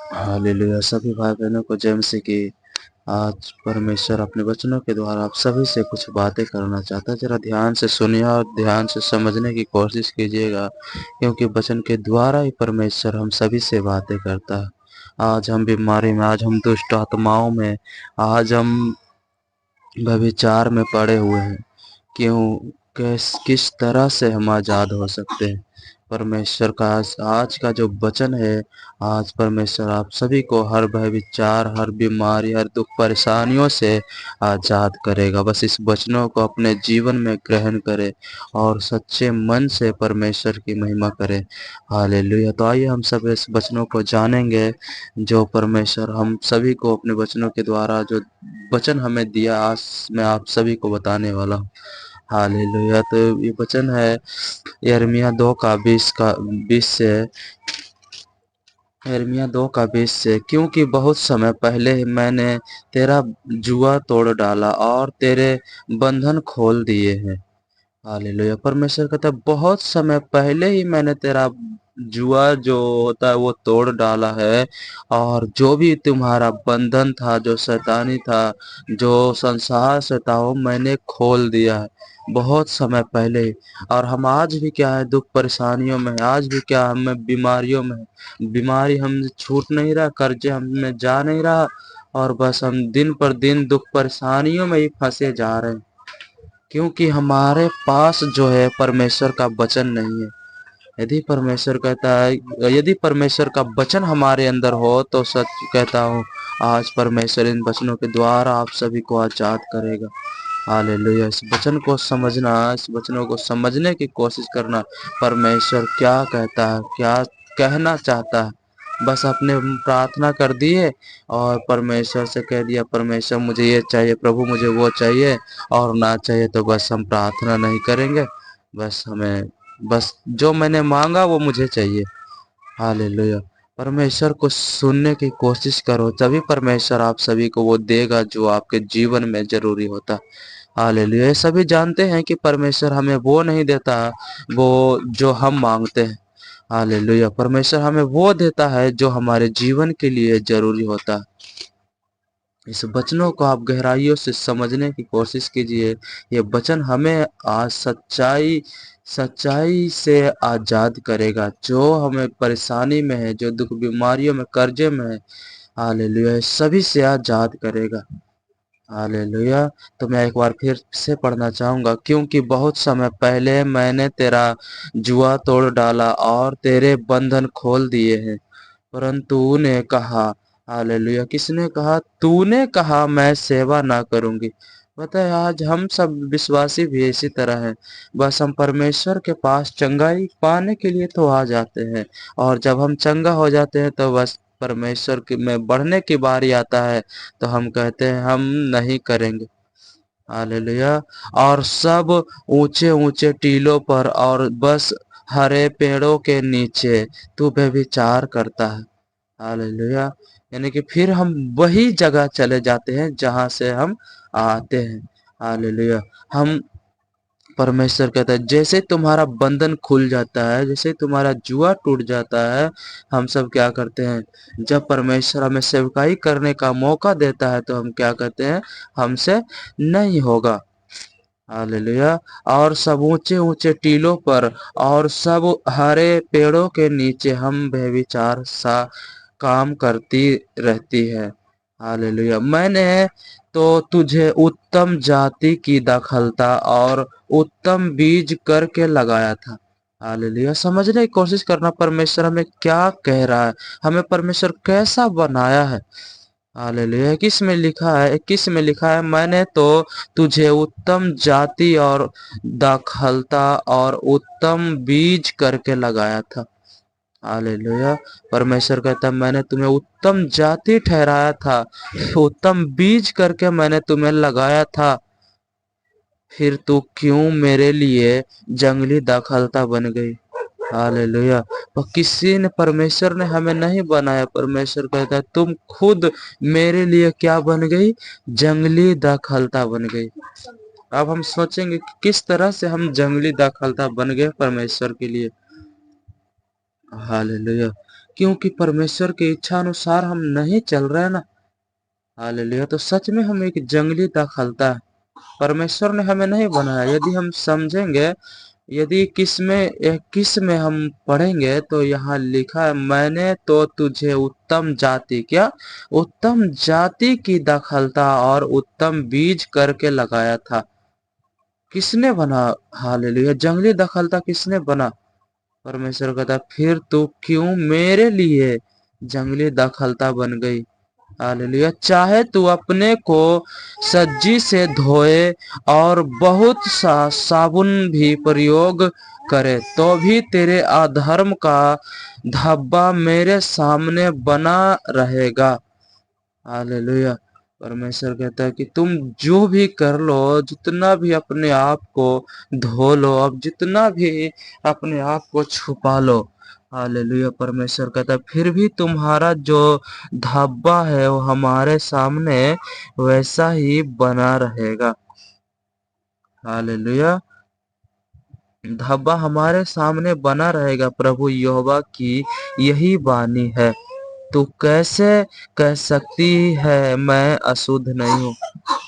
Hallelujah. सभी भाई बहनों को जय मसीह की। आज परमेश्वर अपने वचनों के द्वारा आप सभी से कुछ बातें करना चाहता है। जरा ध्यान से सुनिए और ध्यान से समझने की कोशिश कीजिएगा, क्योंकि वचन के द्वारा ही परमेश्वर हम सभी से बातें करता है। आज हम बीमारी में, आज हम दुष्ट आत्माओं में, आज हम व्यभिचार में पड़े हुए हैं। क्यों, किस तरह से हम आज़ाद हो सकते हैं? परमेश्वर का आज का जो वचन है, आज परमेश्वर आप सभी को हर भय विचार, हर बीमारी, हर दुख परेशानियों से आज़ाद करेगा। बस इस वचनों को अपने जीवन में ग्रहण करें और सच्चे मन से परमेश्वर की महिमा करें। हालेलुया। तो आइए हम सब इस वचनों को जानेंगे, जो परमेश्वर हम सभी को अपने वचनों के द्वारा जो वचन हमें दिया, आज मैं आप सभी को बताने वाला हूँ। हालेलुया। तो ये वचन है यिर्मयाह 2 का 20 से, यिर्मयाह 2 का 20 से, क्योंकि बहुत समय पहले ही मैंने तेरा जुआ तोड़ डाला और तेरे बंधन खोल दिए हैं। हालेलुया। परमेश्वर कहता है बहुत समय पहले ही मैंने तेरा जुआ जो होता है वो तोड़ डाला है, और जो भी तुम्हारा बंधन था, जो शैतानी था, जो संसार से था, वो मैंने खोल दिया है बहुत समय पहले ही। और हम आज भी क्या है, दुख परेशानियों में है, आज भी क्या हमें बीमारियों में है। बीमारी हमसे छूट नहीं रहा, कर्जे हमें जा नहीं रहा, और बस हम दिन पर दिन दुख परेशानियों में ही फंसे जा रहे हैं, क्योंकि हमारे पास जो है परमेश्वर का वचन नहीं है। यदि परमेश्वर कहता है, यदि परमेश्वर का वचन हमारे अंदर हो, तो सच कहता हूँ, आज परमेश्वर इन वचनों के द्वारा आप सभी को आजाद करेगा। हालेलुया। इस वचन को समझना, इस वचनों को समझने की कोशिश करना, परमेश्वर क्या कहता है, क्या कहना चाहता है। बस अपने प्रार्थना कर दिए और परमेश्वर से कह दिया, परमेश्वर मुझे ये चाहिए, प्रभु मुझे वो चाहिए, और ना चाहिए तो बस हम प्रार्थना नहीं करेंगे। बस हमें, बस जो मैंने मांगा वो मुझे चाहिए। हालेलुया। परमेश्वर को सुनने की कोशिश करो, तभी परमेश्वर आप सभी को वो देगा जो आपके जीवन में जरूरी होता। हालेलुया। सभी जानते हैं कि परमेश्वर हमें वो नहीं देता वो जो हम मांगते हैं। हालेलुया। परमेश्वर हमें वो देता है जो हमारे जीवन के लिए जरूरी होता है। इस वचनों को आप गहराइयों से समझने की कोशिश कीजिए। ये वचन हमें आज सच्चाई सच्चाई से आजाद करेगा, जो हमें परेशानी में है, जो दुख बीमारियों में, कर्जे में है। हालेलुया। सभी से आजाद करेगा। हालेलुया। तो मैं एक बार फिर से पढ़ना चाहूंगा, क्योंकि बहुत समय पहले मैंने तेरा जुआ तोड़ डाला और तेरे बंधन खोल दिए हैं। परंतु तूने कहा, हालेलुया, किसने कहा? तूने कहा मैं सेवा ना करूंगी। पता है, आज हम सब विश्वासी भी इसी तरह हैं। बस हम परमेश्वर के पास चंगाई पाने के लिए तो आ जाते हैं, और जब हम चंगा हो जाते हैं तो बस परमेश्वर की में बढ़ने की बारी आता है, तो हम कहते हैं हम नहीं करेंगे। हालेलुया। और सब ऊंचे ऊंचे टीलों पर और बस हरे पेड़ों के नीचे तू व्यभिचार करता है। हालेलुया। यानी कि फिर हम वही जगह चले जाते हैं जहां से हम आते हैं। हालेलुया। हम, परमेश्वर कहता है जैसे तुम्हारा बंधन खुल जाता है, जैसे तुम्हारा जुआ टूट जाता है, हम सब क्या करते हैं, जब परमेश्वर हमें सेवकाई करने का मौका देता है तो हम क्या कहते हैं, हमसे नहीं होगा। हालेलुया। और सब ऊंचे ऊंचे टीलों पर और सब हरे पेड़ों के नीचे हम व्यभिचार सा काम करती रहती है। हालेलुया। मैंने तो तुझे उत्तम जाति की दाखलता और उत्तम बीज करके लगाया था। हालेलुया। समझने की कोशिश करना, परमेश्वर हमें क्या कह रहा है, हमें परमेश्वर कैसा बनाया है। हालेलुया। किस में लिखा है, किस में लिखा है, मैंने तो तुझे उत्तम जाति और दाखलता और उत्तम बीज करके लगाया था। हालेलुया। परमेश्वर कहता है मैंने तुम्हें उत्तम जाति ठहराया था, उत्तम बीज करके मैंने तुम्हें लगाया था, फिर तू क्यों मेरे लिए जंगली दाखलता बन गई। हालेलुया। और किसी ने, परमेश्वर ने हमें नहीं बनाया। परमेश्वर कहता है तुम खुद मेरे लिए क्या बन गई, जंगली दाखलता बन गई। अब हम सोचेंगे कि किस तरह से हम जंगली दाखलता बन गए परमेश्वर के लिए। हालेलुया। क्योंकि परमेश्वर की इच्छा अनुसार हम नहीं चल रहे ना। हालेलुया। तो सच में हम एक जंगली दाखलता है। परमेश्वर ने हमें नहीं बनाया। यदि हम समझेंगे, यदि किस में हम पढ़ेंगे तो यहाँ लिखा है, मैंने तो तुझे उत्तम जाति, क्या उत्तम जाति की दाखलता और उत्तम बीज करके लगाया था। किसने बना? हालेलुया। जंगली दखलता किसने बना? परमेश्वर कहता, फिर तू क्यों मेरे लिए जंगली दखलता बन गई? हालेलुया। चाहे तू अपने को सज्जी से धोए और बहुत सा साबुन भी प्रयोग करे, तो भी तेरे अधर्म का धब्बा मेरे सामने बना रहेगा। हालेलुया। परमेश्वर कहता है कि तुम जो भी कर लो, जितना भी अपने आप को धो लो, अब जितना भी अपने आप को छुपा लो, हालेलुया, परमेश्वर कहता है फिर भी तुम्हारा जो धब्बा है वो हमारे सामने वैसा ही बना रहेगा। हालेलुया। धब्बा हमारे सामने बना रहेगा। प्रभु यहोवा की यही वाणी है। तू कैसे कह सकती है मैं अशुद्ध नहीं हूँ?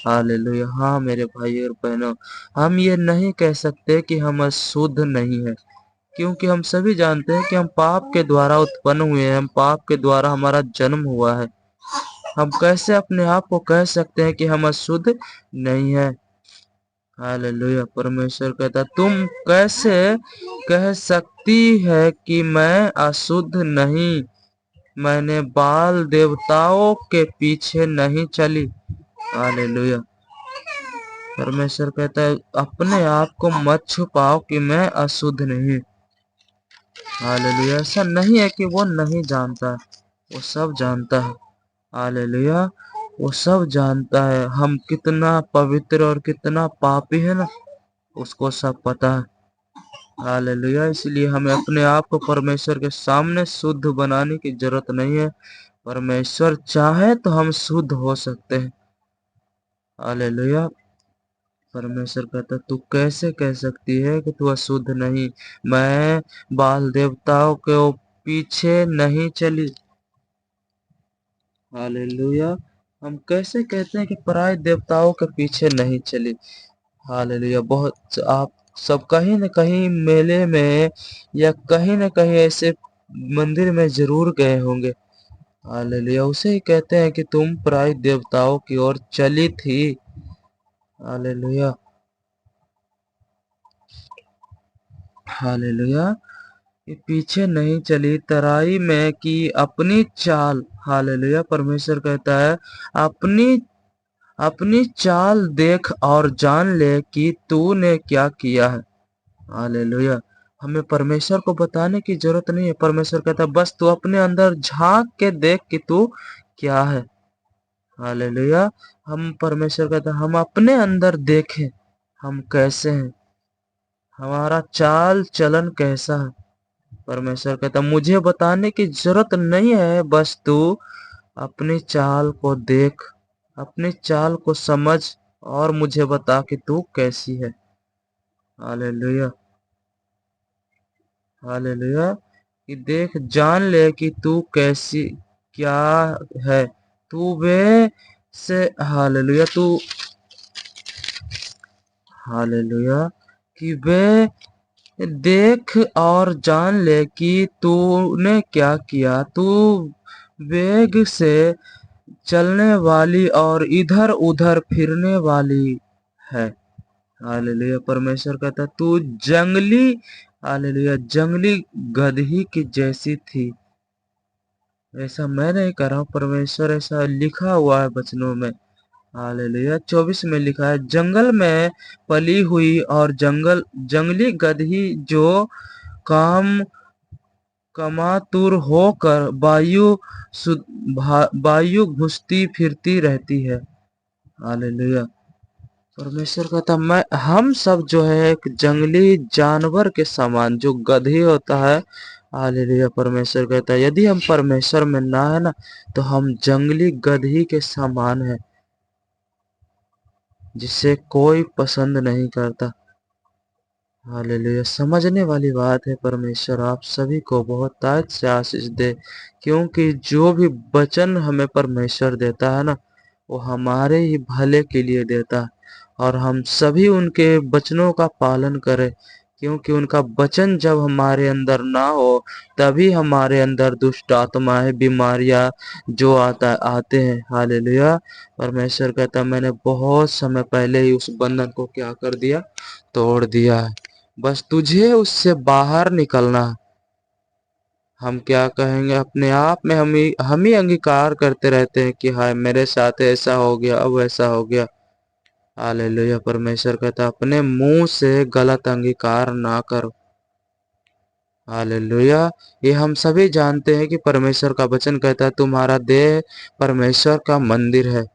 हालेलुया। हाँ मेरे भाई और बहनों, हम ये नहीं कह सकते कि हम अशुद्ध नहीं है, क्योंकि हम सभी जानते हैं कि हम पाप के द्वारा उत्पन्न हुए हैं, हम पाप के द्वारा हमारा जन्म हुआ है। हम कैसे अपने आप को कह सकते हैं कि हम अशुद्ध नहीं है? हालेलुया। परमेश्वर कहता, तुम कैसे कह सकती है कि मैं अशुद्ध नहीं? मैंने बाल देवताओं के पीछे नहीं चली। हालेलुया। परमेश्वर कहता है अपने आप को मत छुपाओ कि मैं अशुद्ध नहीं। हालेलुया। ऐसा नहीं है कि वो नहीं जानता है, वो सब जानता है। हालेलुया। वो सब जानता है हम कितना पवित्र और कितना पापी है ना, उसको सब पता है। हालेलुया। इसलिए हमें अपने आप को परमेश्वर के सामने शुद्ध बनाने की जरूरत नहीं है। परमेश्वर चाहे तो हम शुद्ध हो सकते हैं। हालेलुया। परमेश्वर कहता तू कैसे कह सकती है कि तू अशुद्ध नहीं? मैं बाल देवताओं के पीछे नहीं चली। हालेलुया। हम कैसे कहते हैं कि पराये देवताओं के पीछे नहीं चली? हालेलुया। बहुत आप सब कहीं न कहीं मेले में या कहीं न कहीं ऐसे मंदिर में जरूर गए होंगे। हालेलुया। उसे ही कहते हैं कि तुम पराये देवताओं की ओर चली थी। हालेलुया। हालेलुया। ये पीछे नहीं चली, तराई में की अपनी चाल। हालेलुया। परमेश्वर कहता है अपनी अपनी चाल देख और जान ले कि तूने क्या किया है। हालेलुया। हमें परमेश्वर को बताने की जरूरत नहीं है। परमेश्वर कहता है बस तू अपने अंदर झांक के देख कि तू क्या है। हालेलुया। हम परमेश्वर कहता है हम अपने अंदर देखें हम कैसे हैं, हमारा चाल चलन कैसा है। परमेश्वर कहता मुझे बताने की जरूरत नहीं है, बस तू अपनी चाल को देख, अपनी चाल को समझ और मुझे बता कि तू कैसी है। हालेलुया। हालेलुया। कि देख जान ले कि तू कैसी क्या है। तू वे से हालेलुया तू हालेलुया कि वे देख और जान ले कि तूने क्या किया। तू वेग से चलने वाली और इधर उधर फिरने वाली है। हालेलुया। परमेश्वर कहता तू जंगली, हालेलुया, जंगली गदही की जैसी थी। ऐसा मैं नहीं कर रहा हूँ, परमेश्वर ऐसा लिखा हुआ है वचनों में। हालेलुया। 24 में लिखा है जंगल में पली हुई और जंगली गदही जो काम कमातुर होकर वायु घुसती फिरती रहती है। हालेलुया। परमेश्वर कहता मैं हम सब जो है एक जंगली जानवर के समान, जो गधे होता है। हालेलुया। परमेश्वर कहता है यदि हम परमेश्वर में ना है ना, तो हम जंगली गधी के समान है, जिसे कोई पसंद नहीं करता। हालेलुया। समझने वाली बात है, परमेश्वर आप सभी को बहुत ताज से आशीष दे, क्योंकि जो भी वचन हमें परमेश्वर देता है ना, वो हमारे ही भले के लिए देता है, और हम सभी उनके वचनों का पालन करें, क्योंकि उनका वचन जब हमारे अंदर ना हो, तभी हमारे अंदर दुष्ट आत्माएं, बीमारियां जो आते हैं। हालेलुया। परमेश्वर कहता, मैंने बहुत समय पहले ही उस बंधन को क्या कर दिया, तोड़ दिया है। बस तुझे उससे बाहर निकलना है। हम क्या कहेंगे अपने आप में, हम ही अंगीकार करते रहते हैं कि हाय मेरे साथ ऐसा हो गया, अब ऐसा हो गया। हालेलुया। परमेश्वर कहता अपने मुंह से गलत अंगीकार ना करो। हालेलुया। ये हम सभी जानते हैं कि परमेश्वर का वचन कहता है तुम्हारा देह परमेश्वर का मंदिर है।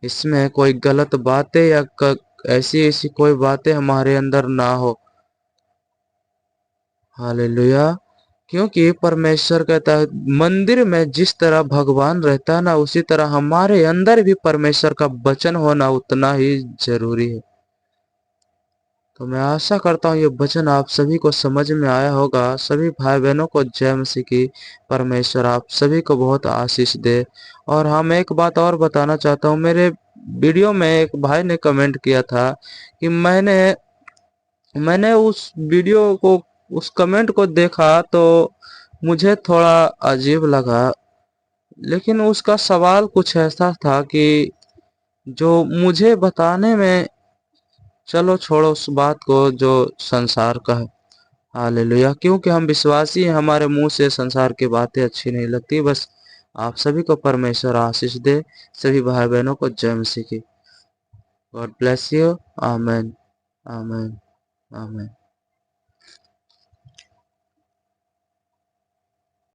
इसमें कोई गलत बातें या ऐसी ऐसी कोई बातें हमारे अंदर ना हो। हालेलुया। क्योंकि परमेश्वर कहता है मंदिर में जिस तरह भगवान रहता है ना, उसी तरह हमारे अंदर भी परमेश्वर का वचन होना उतना ही जरूरी है। तो मैं आशा करता हूँ ये वचन आप सभी को समझ में आया होगा। सभी भाई बहनों को जय मसीह की। परमेश्वर आप सभी को बहुत आशीष दे। और हाँ, मैं एक बात और बताना चाहता हूँ। मेरे वीडियो में एक भाई ने कमेंट किया था कि मैंने मैंने उस वीडियो को, उस कमेंट को देखा तो मुझे थोड़ा अजीब लगा। लेकिन उसका सवाल कुछ ऐसा था कि जो मुझे बताने में, चलो छोड़ो उस बात को जो संसार का है। हालेलुया। क्योंकि हम विश्वासी हैं, हमारे मुंह से संसार की बातें अच्छी नहीं लगती। बस आप सभी को परमेश्वर आशीष दे। सभी भाई बहनों को जय मसीह की। God bless you. Amen. Amen. Amen.